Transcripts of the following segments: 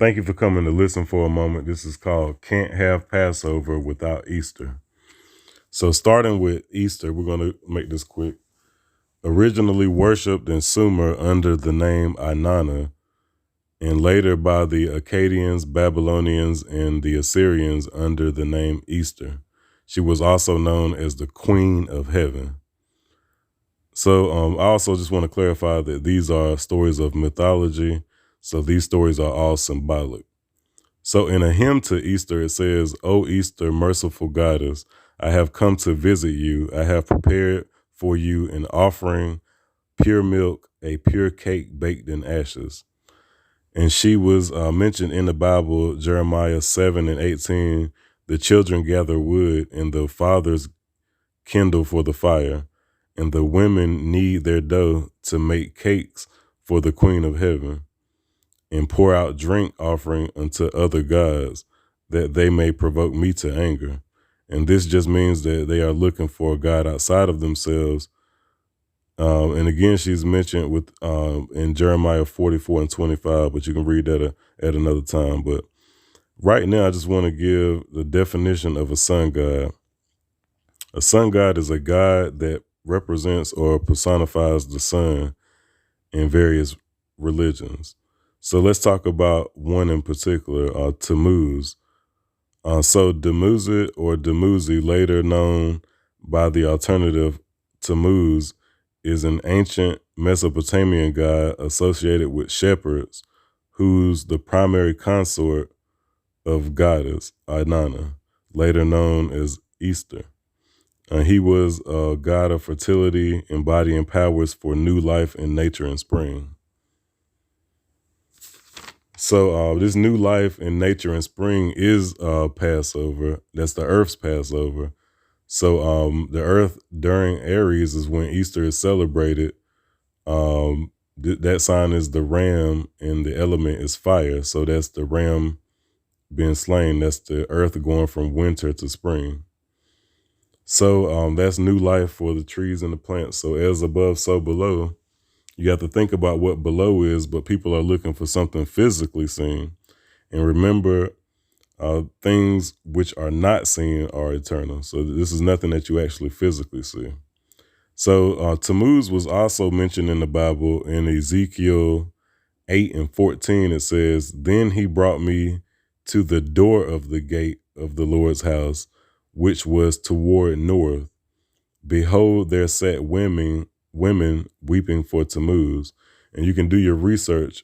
Thank you for coming to listen for a moment. This is called Can't Have Passover Without Easter. So, starting with Easter, we're going to make this quick. Originally worshipped in Sumer under the name Inanna, and later by the Akkadians, Babylonians, and the Assyrians under the name Easter. She was also known as the Queen of Heaven. So I also just want to clarify that these are stories of mythology, so these stories are all symbolic. So in a hymn to Easter, it says, "O Easter, merciful goddess, I have come to visit you. I have prepared for you an offering, pure milk, a pure cake baked in ashes." And she was mentioned in the Bible, Jeremiah 7:18. The children gather wood, and the fathers kindle for the fire, and the women knead their dough to make cakes for the Queen of Heaven, and pour out drink offering unto other gods, that they may provoke me to anger. And this just means that they are looking for a God outside of themselves. And again, she's mentioned with in Jeremiah 44:25, but you can read that at another time. But right now, I just want to give the definition of a sun god. A sun god is a god that represents or personifies the sun in various religions. So let's talk about one in particular, Tammuz. So Dumuzi or Dumuzi, later known by the alternative Tammuz, is an ancient Mesopotamian god associated with shepherds, who's the primary consort of goddess Inanna, later known as Easter. He was a god of fertility, embodying powers for new life in nature and spring. So this new life in nature and spring is Passover. That's the earth's Passover. So the earth during Aries is when Easter is celebrated. That sign is the ram, and the element is fire. So that's the ram being slain. That's the earth going from winter to spring. So that's new life for the trees and the plants. So as above, so below. You have to think about what below is, but people are looking for something physically seen. And remember, things which are not seen are eternal. So this is nothing that you actually physically see. So Tammuz was also mentioned in the Bible in Ezekiel 8:14. It says, "Then he brought me to the door of the gate of the Lord's house, which was toward north. Behold, there sat women weeping for Tammuz." And you can do your research.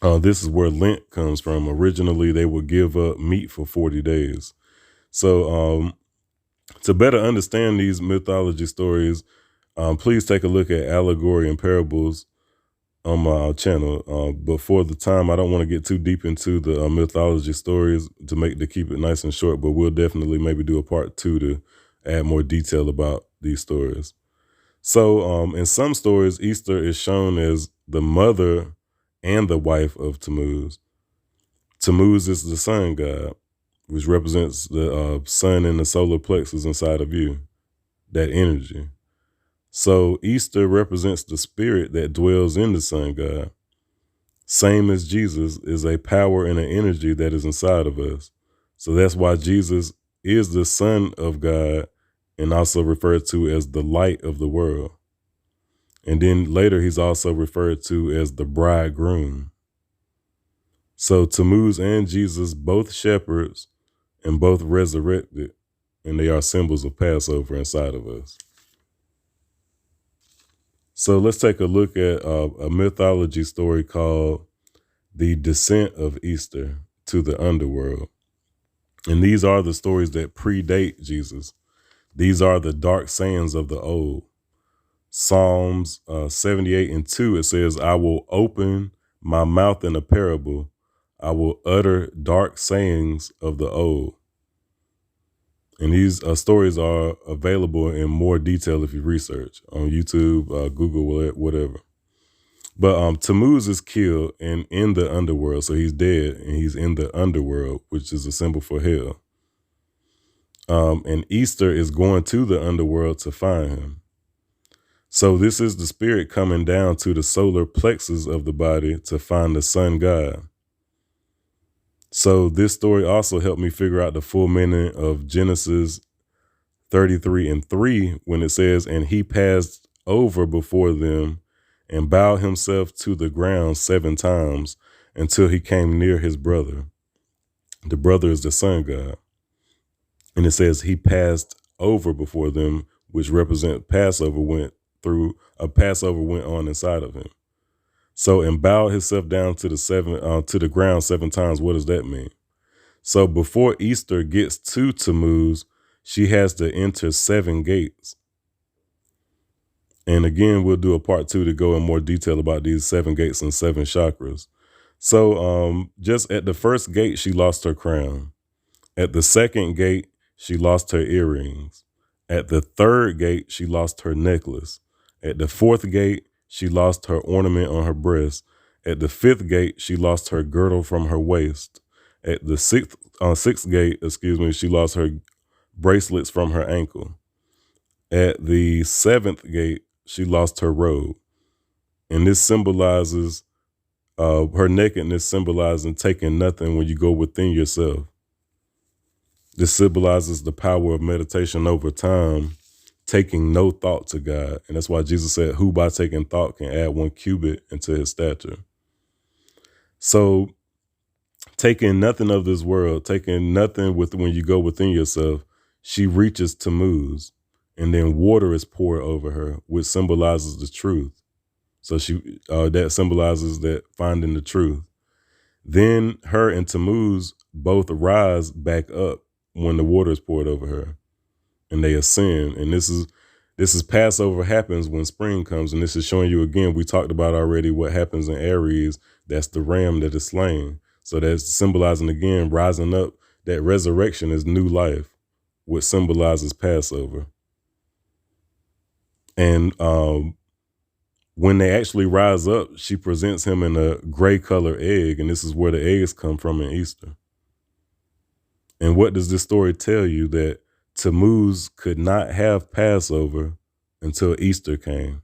This is where Lent comes from. Originally, they would give up meat for 40 days. So to better understand these mythology stories, please take a look at Allegory and Parables on my channel. But for the time, I don't want to get too deep into the mythology stories to keep it nice and short, but we'll definitely maybe do a part 2 to add more detail about these stories. So in some stories, Easter is shown as the mother and the wife of Tammuz. Tammuz is the sun god, which represents the sun and the solar plexus inside of you, that energy. So Easter represents the spirit that dwells in the sun god. Same as Jesus is a power and an energy that is inside of us. So that's why Jesus is the Son of God, and also referred to as the light of the world. And then later he's also referred to as the bridegroom. So Tammuz and Jesus, both shepherds and both resurrected, and they are symbols of Passover inside of us. So let's take a look at a mythology story called The Descent of Easter to the Underworld. And these are the stories that predate Jesus. These are the dark sayings of the old. Psalms 78:2, it says, "I will open my mouth in a parable. I will utter dark sayings of the old." And these stories are available in more detail if you research on YouTube, Google, whatever. But Tammuz is killed and in the underworld, so he's dead, and he's in the underworld, which is a symbol for hell. And Easter is going to the underworld to find him. So this is the spirit coming down to the solar plexus of the body to find the sun god. So this story also helped me figure out the full meaning of Genesis 33:3 when it says, and he passed over before them and bowed himself to the ground 7 times until he came near his brother. The brother is the sun god. And it says he passed over before them, which represent Passover Passover went on inside of him. So, and bowed himself down to the ground 7 times. What does that mean? So before Easter gets to Tammuz, she has to enter 7 gates. And again, we'll do a part 2 to go in more detail about these 7 gates and 7 chakras. So just at the first gate, she lost her crown. At the second gate, she lost her earrings. At the third gate, she lost her necklace. At the fourth gate, she lost her ornament on her breast. At the fifth gate, she lost her girdle from her waist. At the sixth gate, she lost her bracelets from her ankle. At the 7th gate, she lost her robe. And this symbolizes her nakedness, symbolizing taking nothing when you go within yourself. This symbolizes the power of meditation over time, taking no thought to God. And that's why Jesus said, who by taking thought can add 1 cubit into his stature. So taking nothing of this world, taking nothing when you go within yourself, she reaches Tammuz, and then water is poured over her, which symbolizes the truth. So that symbolizes that finding the truth. Then her and Tammuz both rise back up when the water is poured over her, and they ascend. And this is Passover happens when spring comes, and this is showing you again. We talked about already what happens in Aries. That's the ram that is slain. So that's symbolizing again rising up. That resurrection is new life, which symbolizes Passover. And when they actually rise up, she presents him in a gray color egg, and this is where the eggs come from in Easter. And what does this story tell you? That Tammuz could not have Passover until Easter came.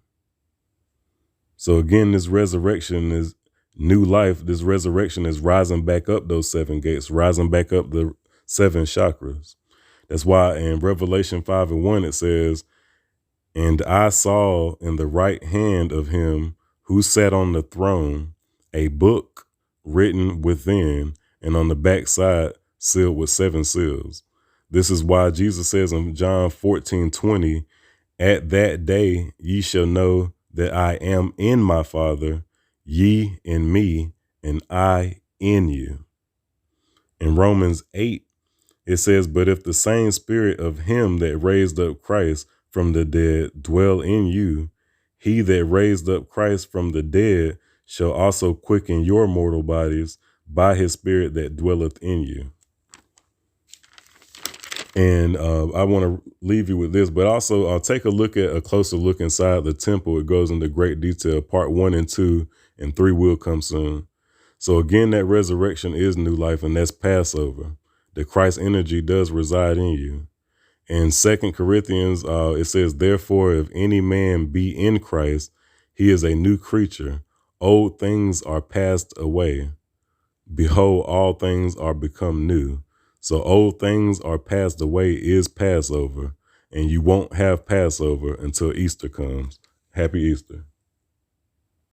So again, this resurrection is new life. This resurrection is rising back up those 7 gates, rising back up the 7 chakras. That's why in Revelation 5:1, it says, and I saw in the right hand of him who sat on the throne a book written within, and on the backside sealed with 7 seals. This is why Jesus says in John 14:20, at that day ye shall know that I am in my Father, ye in me, and I in you. In Romans 8, it says, but if the same spirit of him that raised up Christ from the dead dwell in you, he that raised up Christ from the dead shall also quicken your mortal bodies by his spirit that dwelleth in you. And I want to leave you with this, but also I'll take a closer look inside the temple. It goes into great detail. Part 1 and 2 and 3 will come soon. So again, that resurrection is new life, and that's Passover. The Christ energy does reside in you. In 2 Corinthians, it says, therefore, if any man be in Christ, he is a new creature. Old things are passed away. Behold, all things are become new. So old things are passed away is Passover, and you won't have Passover until Easter comes. Happy Easter.